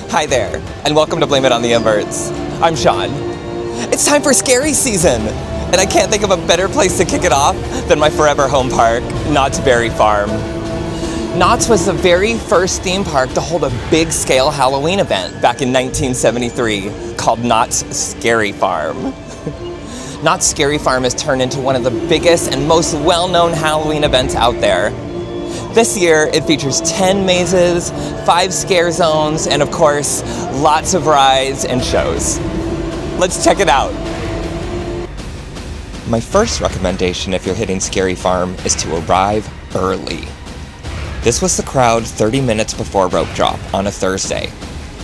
Hi there, and welcome to Blame It on the Inverts. I'm Sean. It's time for scary season, and I can't think of a better place to kick it off than my forever home park, Knott's Berry Farm. Knott's was the very first theme park to hold a big-scale Halloween event back in 1973 called Knott's Scary Farm. Knott's Scary Farm has turned into one of the biggest and most well-known Halloween events out there. This year, it features 10 mazes, 5 scare zones, and of course, lots of rides and shows. Let's check it out. My first recommendation if you're hitting Scary Farm is to arrive early. This was the crowd 30 minutes before rope drop on a Thursday,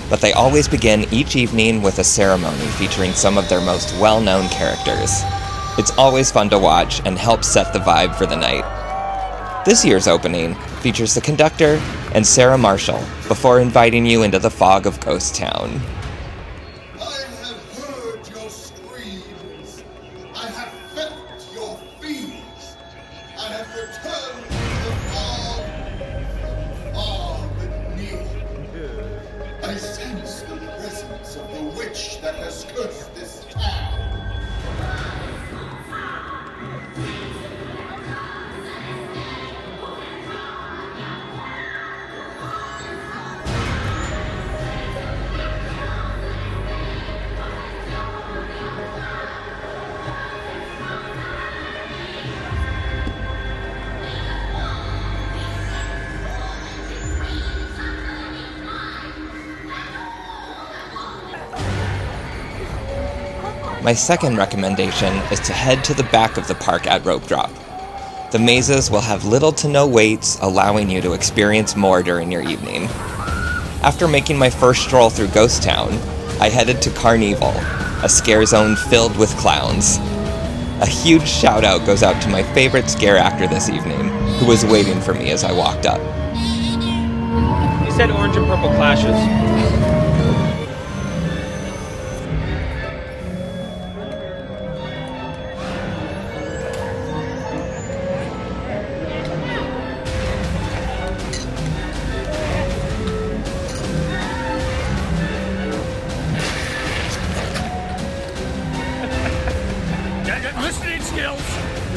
but they always begin each evening with a ceremony featuring some of their most well-known characters. It's always fun to watch and helps set the vibe for the night. This year's opening features the conductor and Sarah Marshall before inviting you into the fog of Ghost Town. I have heard your screams. I have felt your fears. I have returned to the fog but near. I sense the presence of the witch that has cursed this town. My second recommendation is to head to the back of the park at rope drop. The mazes will have little to no waits, allowing you to experience more during your evening. After making my first stroll through Ghost Town, I headed to Carnival, a scare zone filled with clowns. A huge shout out goes out to my favorite scare actor this evening, who was waiting for me as I walked up. You said orange and purple clashes.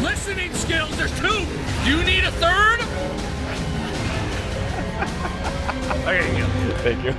Listening skills, there's 2. Do you need a third? Okay, you go. Thank you.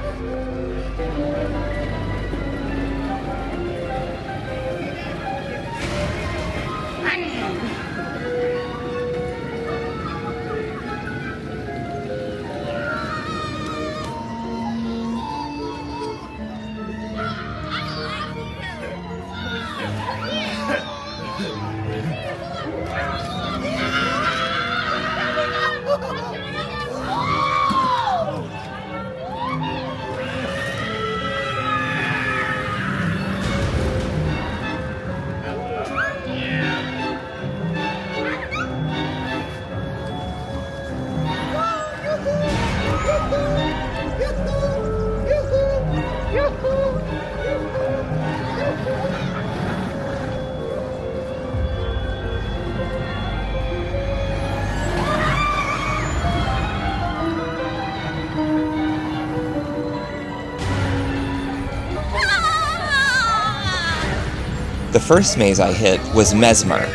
The first maze I hit was Mesmer,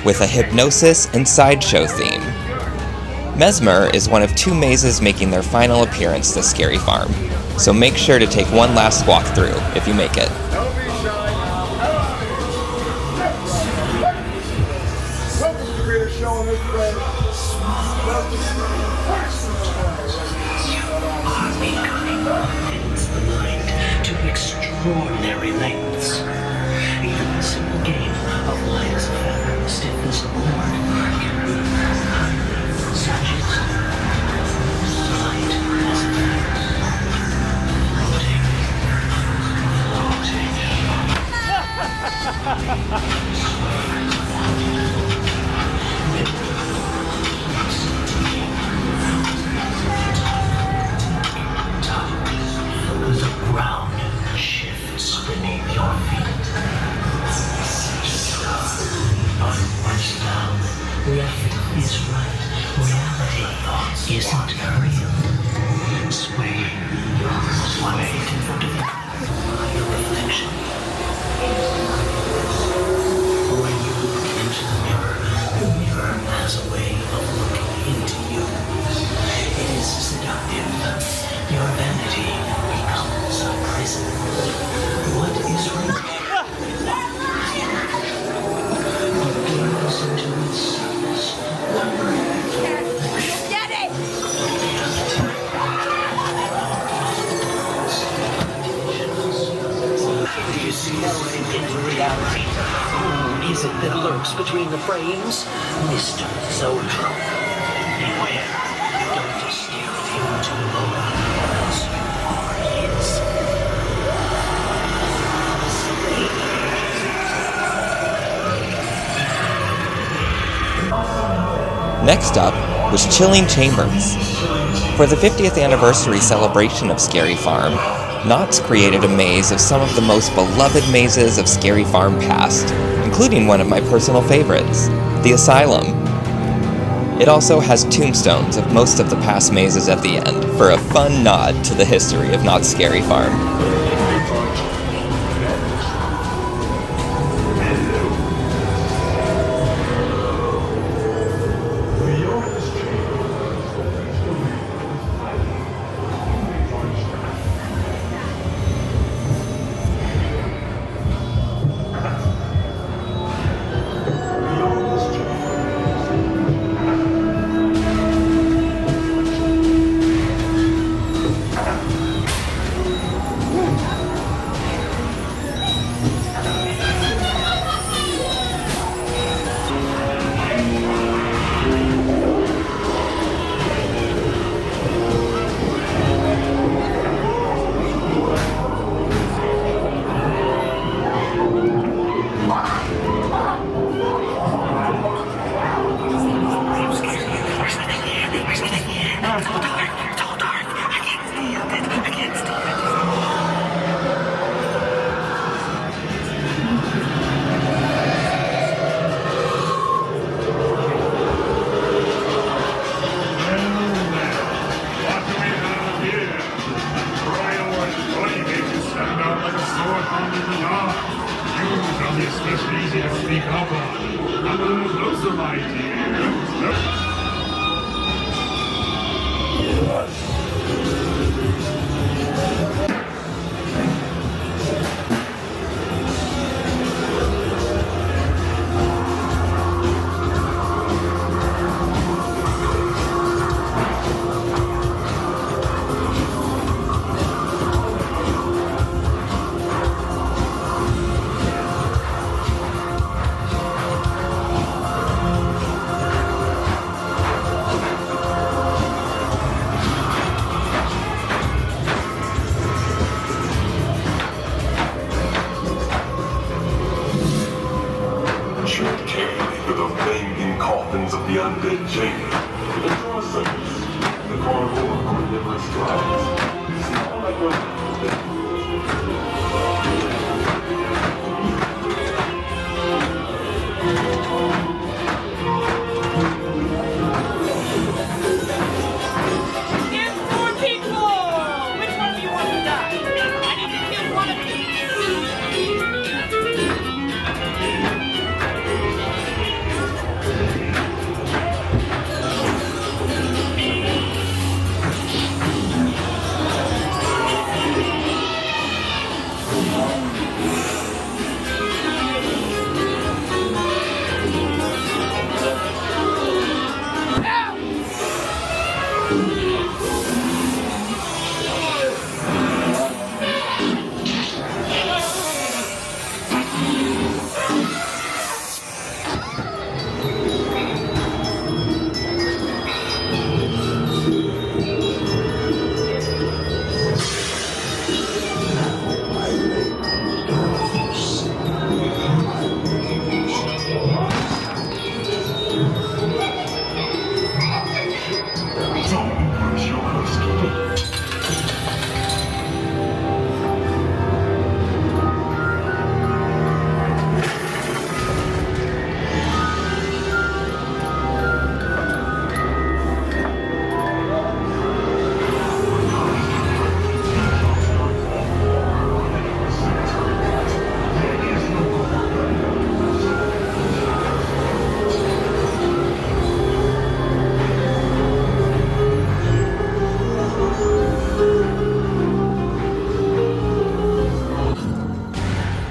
with a hypnosis and sideshow theme. Mesmer is one of 2 mazes making their final appearance this Scary Farm, so make sure to take one last walk through if you make it. Don't be shy. Welcome to the greatest show on earth, friend. Welcome to the Bends the mind to extraordinary lengths. Even the simple game of light as a feather, stiff as a board, can be highly suggestive. Light as a floating. The ground shifts beneath your feet. Once down, left is right. Reality isn't real. Sway, sway. that lurks between the frames, Mr. Zoetrope. Beware, don't just stare at him too long, else you are his. Next up was Chilling Chambers. For the 50th anniversary celebration of Scary Farm, Knott's created a maze of some of the most beloved mazes of Scary Farm past, including one of my personal favorites, the Asylum. It also has tombstones of most of the past mazes at the end, for a fun nod to the history of Knott's Scary Farm.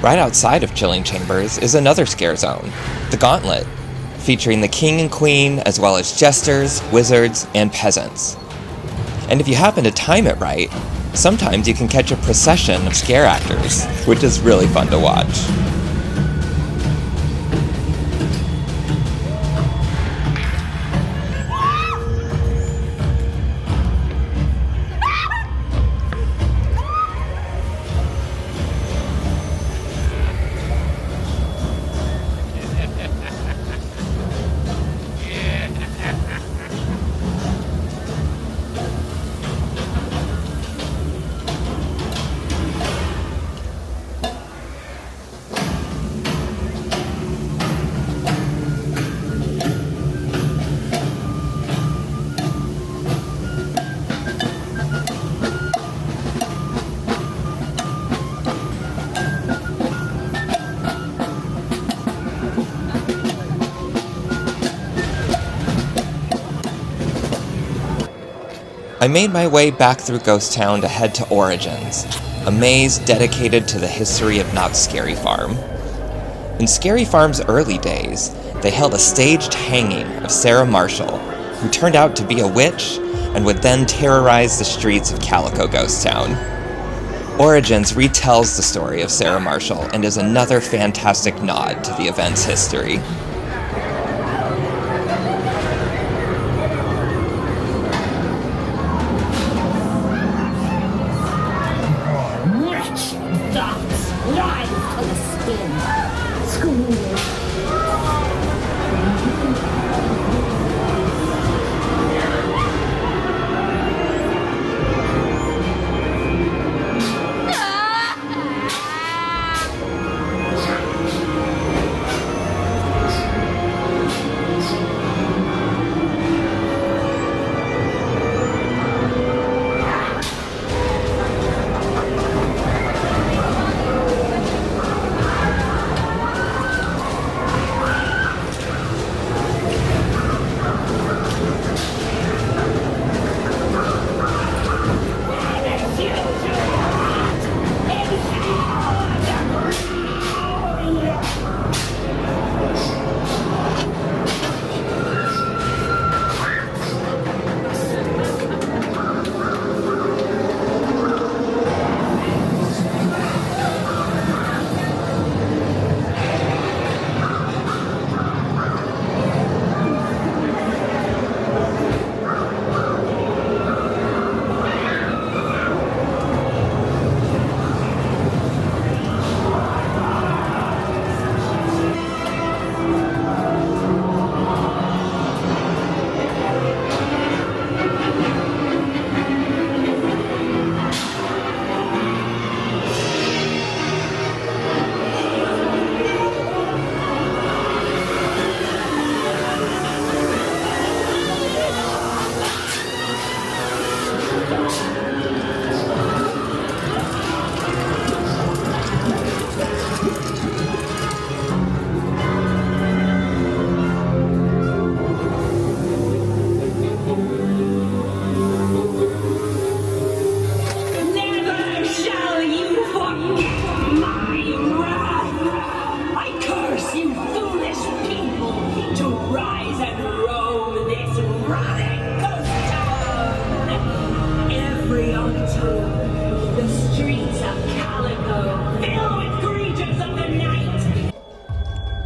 Right outside of Chilling Chambers is another scare zone, the Gauntlet, featuring the king and queen as well as jesters, wizards, and peasants. And if you happen to time it right, sometimes you can catch a procession of scare actors, which is really fun to watch. I made my way back through Ghost Town to head to Origins, a maze dedicated to the history of Knott's Scary Farm. In Scary Farm's early days, they held a staged hanging of Sarah Marshall, who turned out to be a witch and would then terrorize the streets of Calico Ghost Town. Origins retells the story of Sarah Marshall and is another fantastic nod to the event's history.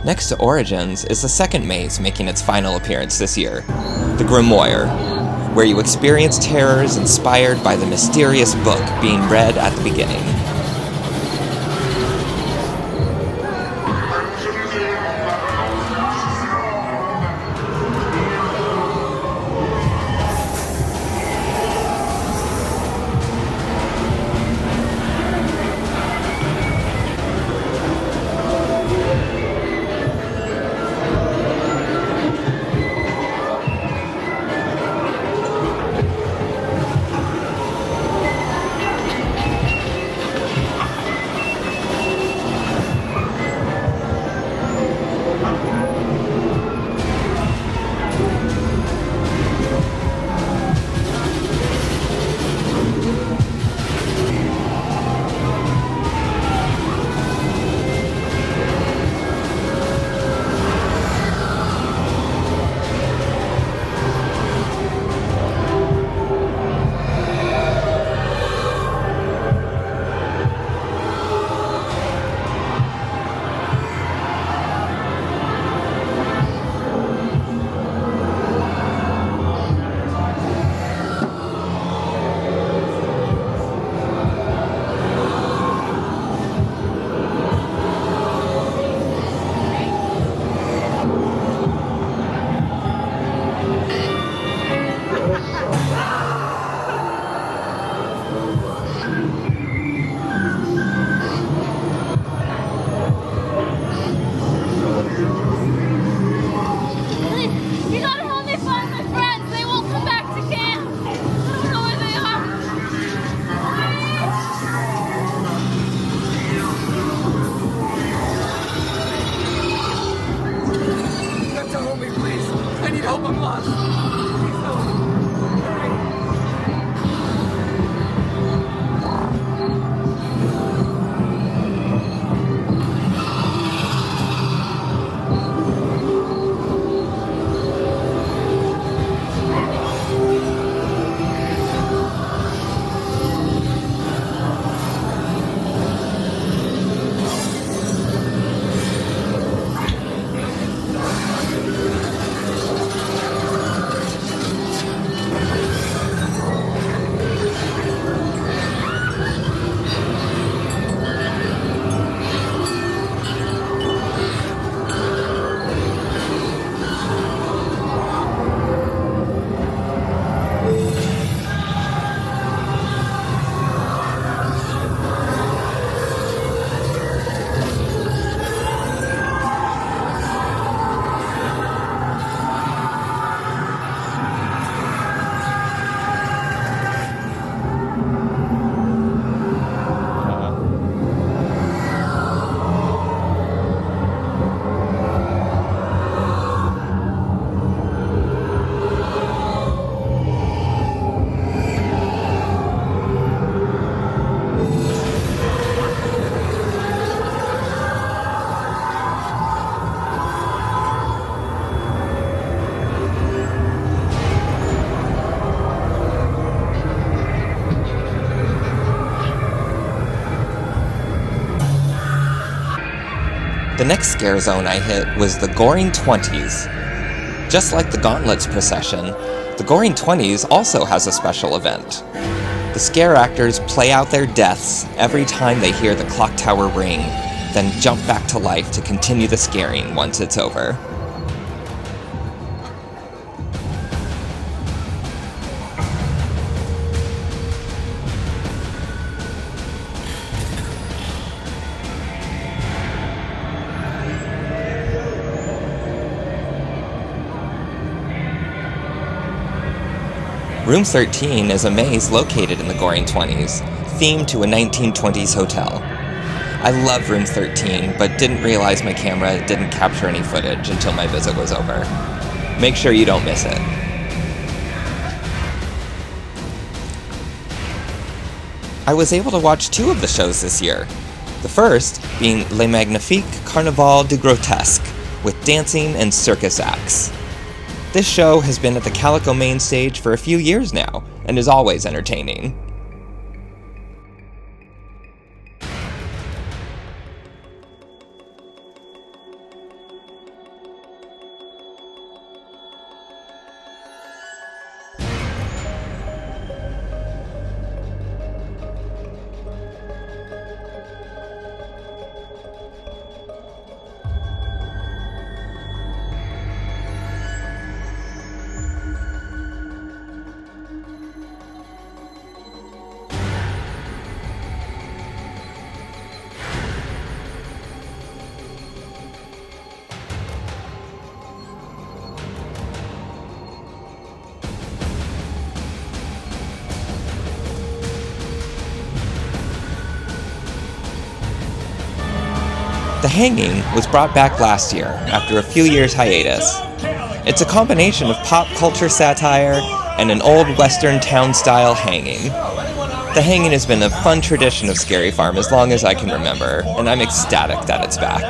Next to Origins is the second maze making its final appearance this year, the Grimmoire, where you experience terrors inspired by the mysterious book being read at the beginning. The next scare zone I hit was the Goring 20s. Just like the Gauntlet's procession, the Goring 20s also has a special event. The scare actors play out their deaths every time they hear the clock tower ring, then jump back to life to continue the scaring once it's over. Room 13 is a maze located in the Goring 20s, themed to a 1920s hotel. I love Room 13, but didn't realize my camera didn't capture any footage until my visit was over. Make sure you don't miss it. I was able to watch 2 of the shows this year. The first being Le Magnifique Carnival du Grotesque, with dancing and circus acts. This show has been at the Calico main stage for a few years now, and is always entertaining. The Hanging was brought back last year after a few years hiatus. It's a combination of pop culture satire and an old western town-style hanging. The Hanging has been a fun tradition of Scary Farm as long as I can remember, and I'm ecstatic that it's back.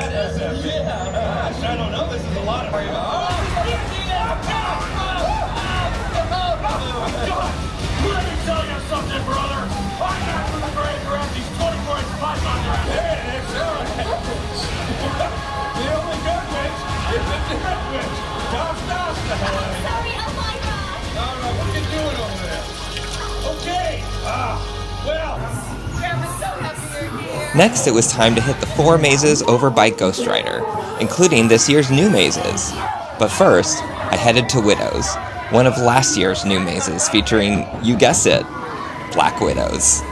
Next, it was time to hit the 4 mazes over by Ghost Rider, including this year's new mazes. But first, I headed to Widows, one of last year's new mazes featuring, you guessed it, Black Widows.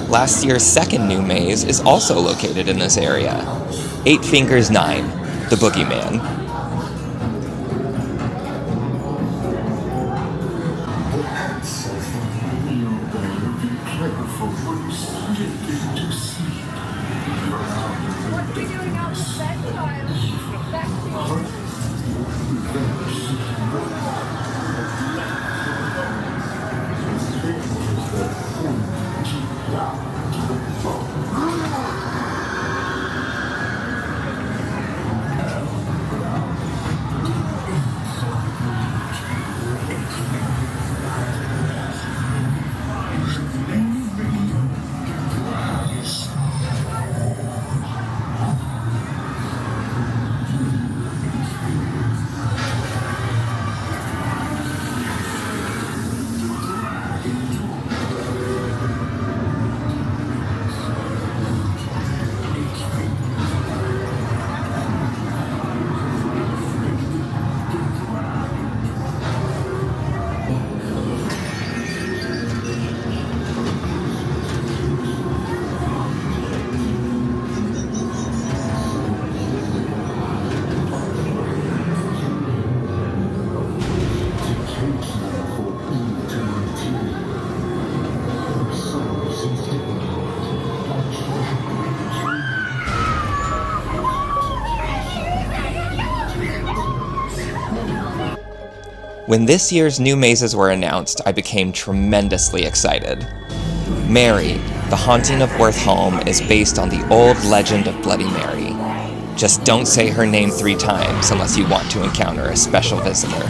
Last year's second new maze is also located in this area. 8 Fingers 9, the Boogeyman. When this year's new mazes were announced, I became tremendously excited. Mary, the Haunting of Worth Home, is based on the old legend of Bloody Mary. Just don't say her name 3 times unless you want to encounter a special visitor.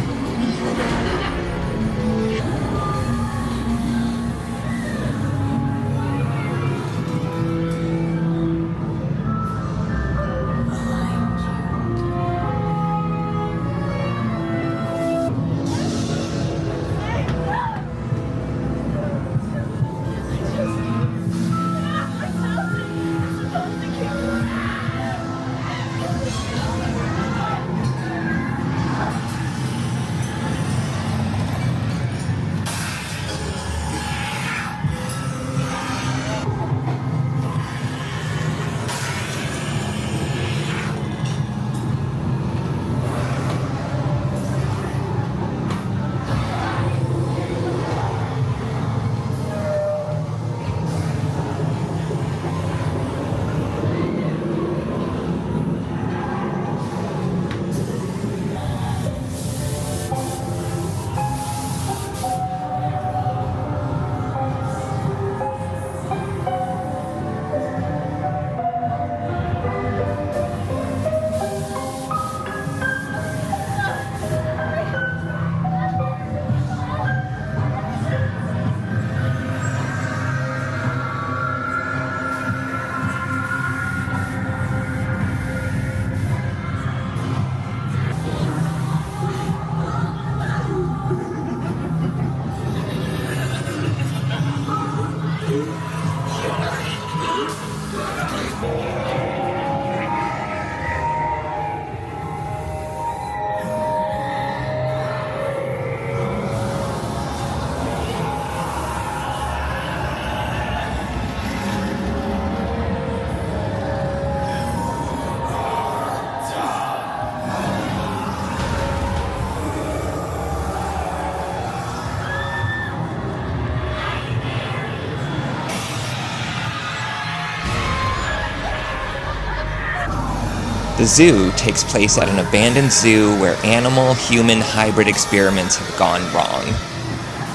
The zoo takes place at an abandoned zoo where animal-human hybrid experiments have gone wrong.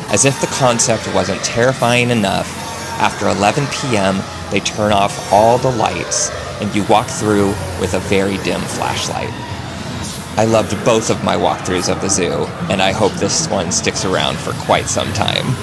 As if the concept wasn't terrifying enough, after 11 p.m., they turn off all the lights, and you walk through with a very dim flashlight. I loved both of my walkthroughs of the zoo, and I hope this one sticks around for quite some time.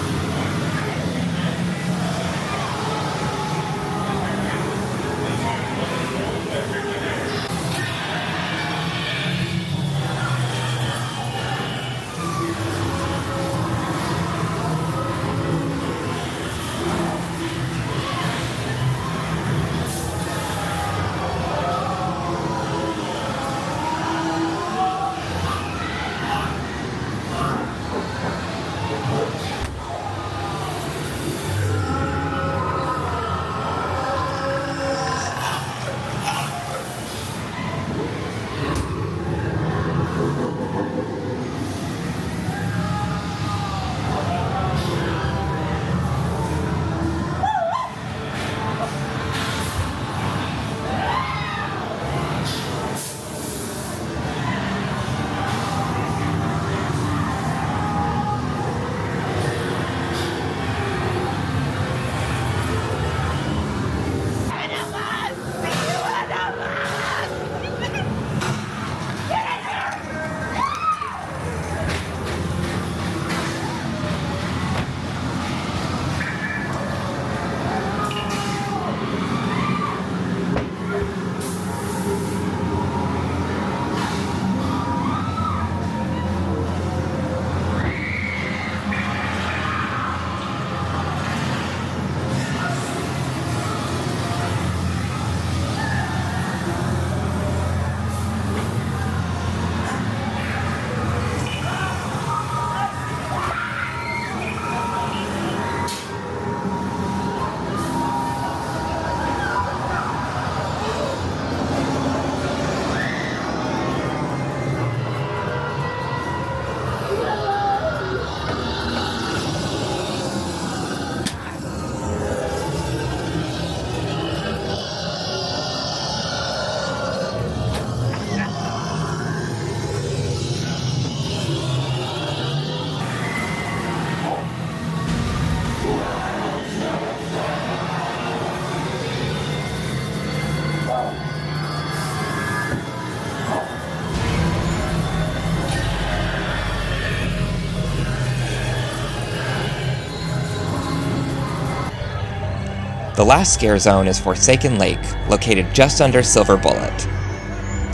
The last scare zone is Forsaken Lake, located just under Silver Bullet.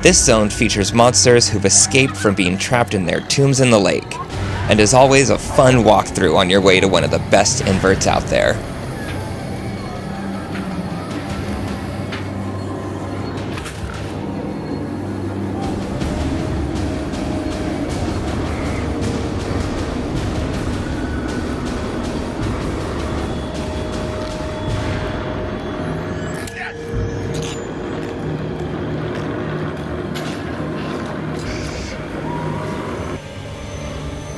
This zone features monsters who've escaped from being trapped in their tombs in the lake, and is always a fun walkthrough on your way to one of the best inverts out there.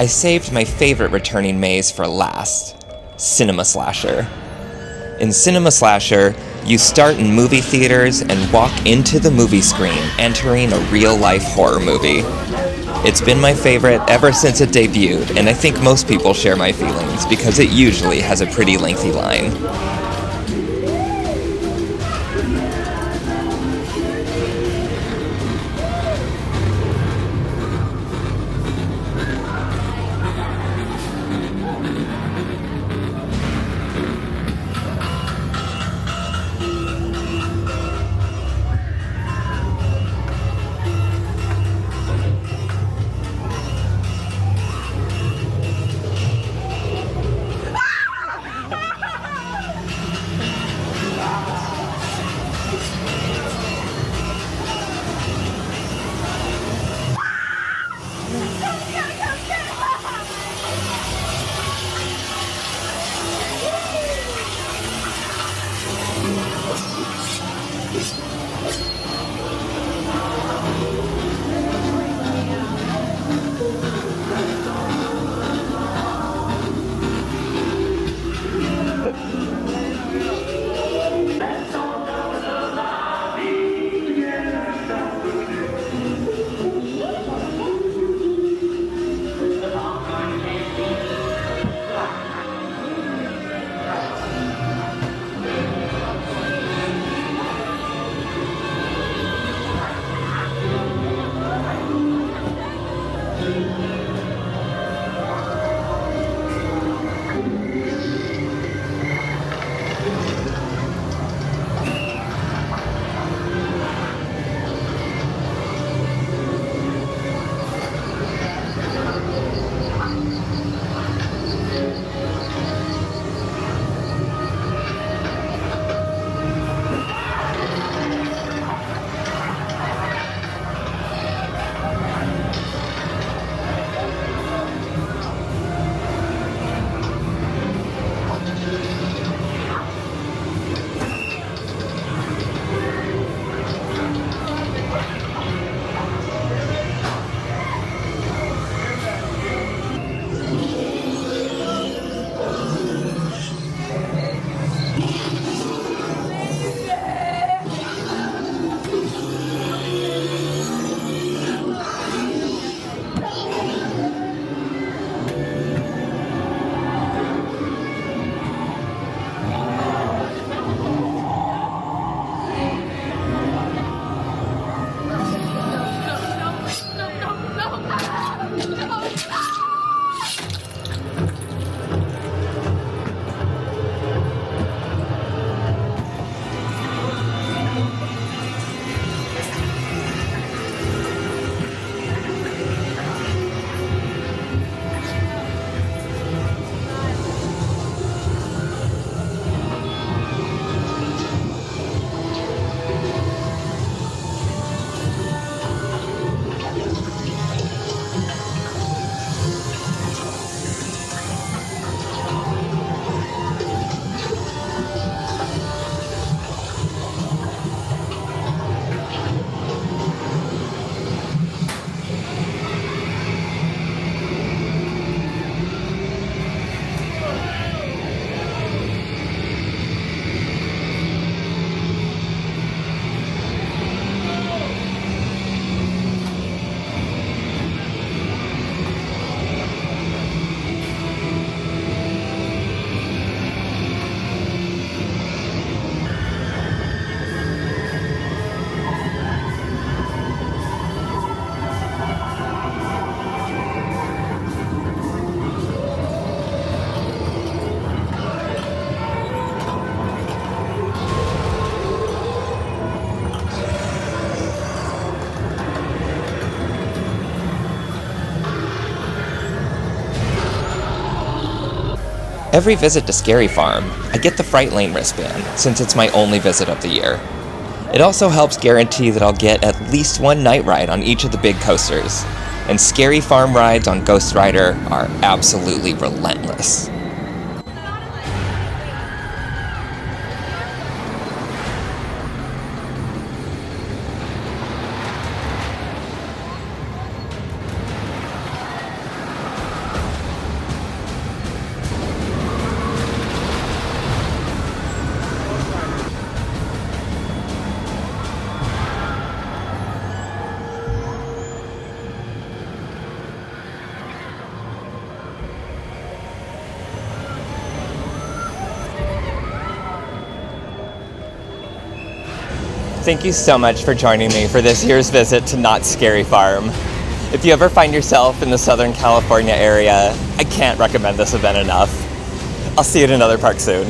I saved my favorite returning maze for last, Cinema Slasher. In Cinema Slasher, you start in movie theaters and walk into the movie screen, entering a real-life horror movie. It's been my favorite ever since it debuted, and I think most people share my feelings because it usually has a pretty lengthy line. Every visit to Scary Farm, I get the Fright Lane wristband, since it's my only visit of the year. It also helps guarantee that I'll get at least one night ride on each of the big coasters, and Scary Farm rides on Ghost Rider are absolutely relentless. Thank you so much for joining me for this year's visit to Knott's Scary Farm. If you ever find yourself in the Southern California area, I can't recommend this event enough. I'll see you at another park soon.